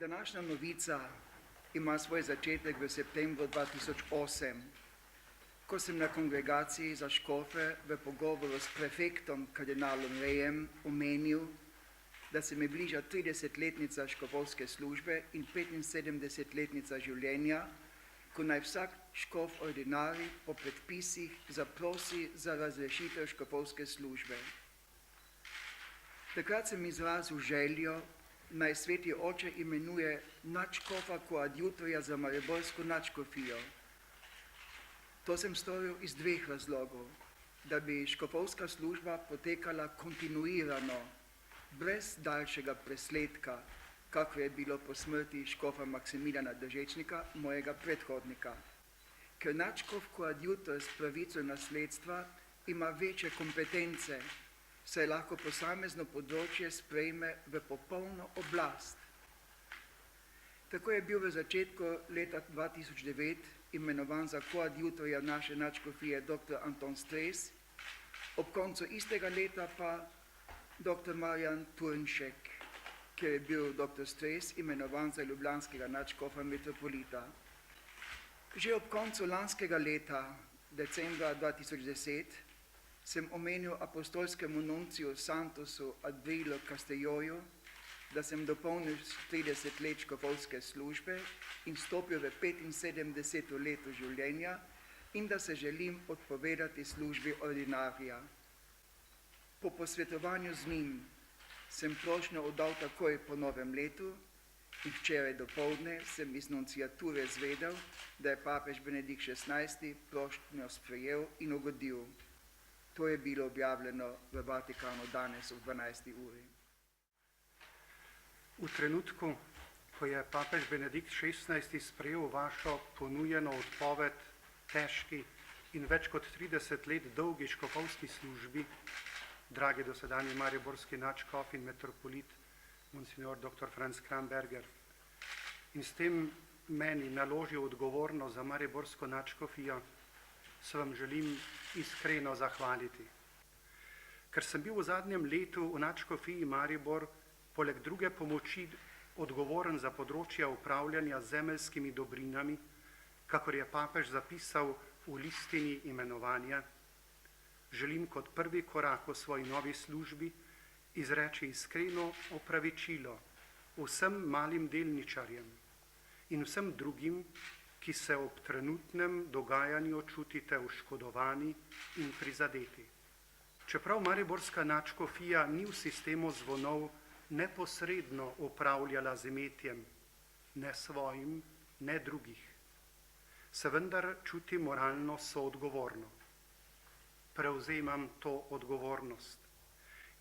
Današnja novica ima svoj začetek v septembru 2008, ko sem na kongregaciji za škofe v pogovoru s prefektom kardinalom Rejem omenil, da se mi bliža 30-letnica škofovske službe in 75-letnica življenja, ko naj vsak škof ordinari po predpisih zaprosi za razrešitev škofovske službe. Takrat sem izrazil željo, naj sveti oče imenuje nadškofa koadjutorja za mariborsko nadškofijo. To sem storil iz dveh razlogov, da bi škofovska služba potekala kontinuirano, brez daljšega presledka, kakor je bilo po smrti škofa Maksimiljana Držečnika, mojega predhodnika. Ker nadškof koadjutor s pravico nasledstva ima večje kompetence, saj lahko posamezno področje sprejme v popolno oblast. Tako je bil v začetku leta 2009 imenovan za koadjutorja naše nadškofije dr. Anton Stres, ob koncu istega leta pa dr. Marjan Turnšek, kjer je bil dr. Stres imenovan za ljubljanskega nadškofa metropolita. Že ob koncu lanskega leta, decembra 2010, sem omenil apostolskemu nunciju Santosu Adrilu Castelloju, da sem dopolnil 30 let škofovske službe in stopil v 75. leto življenja in da se želim odpovedati službi ordinarija. Po posvetovanju z njim sem prošnjo oddal takoj po novem letu in včeraj dopoldne sem iz nunciature zvedel, da je papež Benedikt XVI. Prošnjo sprejel in ugodil. To je bilo objavljeno v Vatikanu danes ob 12. uri. V trenutku, ko je papež Benedikt XVI. Sprejel vašo ponujeno odpoved težki in več kot 30 let dolgi škofovski službi, dragi dosedanji mariborski nadškof in metropolit, monsignor dr. Franc Kramberger, in s tem meni naložil odgovornost za mariborsko nadškofijo, se vam želim iskreno zahvaliti. Ker sem bil v zadnjem letu v nadškofiji Maribor poleg druge pomoči odgovoren za področje upravljanja z zemeljskimi dobrinami, kakor je papež zapisal v listini imenovanja, želim kot prvi korak v svoji novi službi izreči iskreno opravičilo vsem malim delničarjem in vsem drugim, ki se ob trenutnem dogajanju čutite oškodovani in prizadeti. Čeprav mariborska nadškofija ni v sistemu zvonov neposredno upravljala z imetjem, ne svojim, ne drugih, se vendar čuti moralno soodgovorno. Prevzemam to odgovornost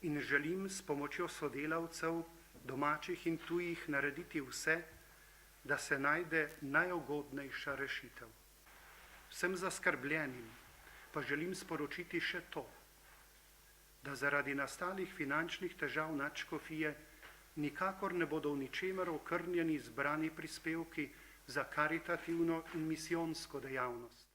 in želim s pomočjo sodelavcev, domačih in tujih, narediti vse, da se najde najugodnejša rešitev. Vsem zaskrbljenim pa želim sporočiti še to, da zaradi nastalih finančnih težav nadškofije nikakor ne bodo v ničemer okrnjeni zbrani prispevki za karitativno in misijonsko dejavnost.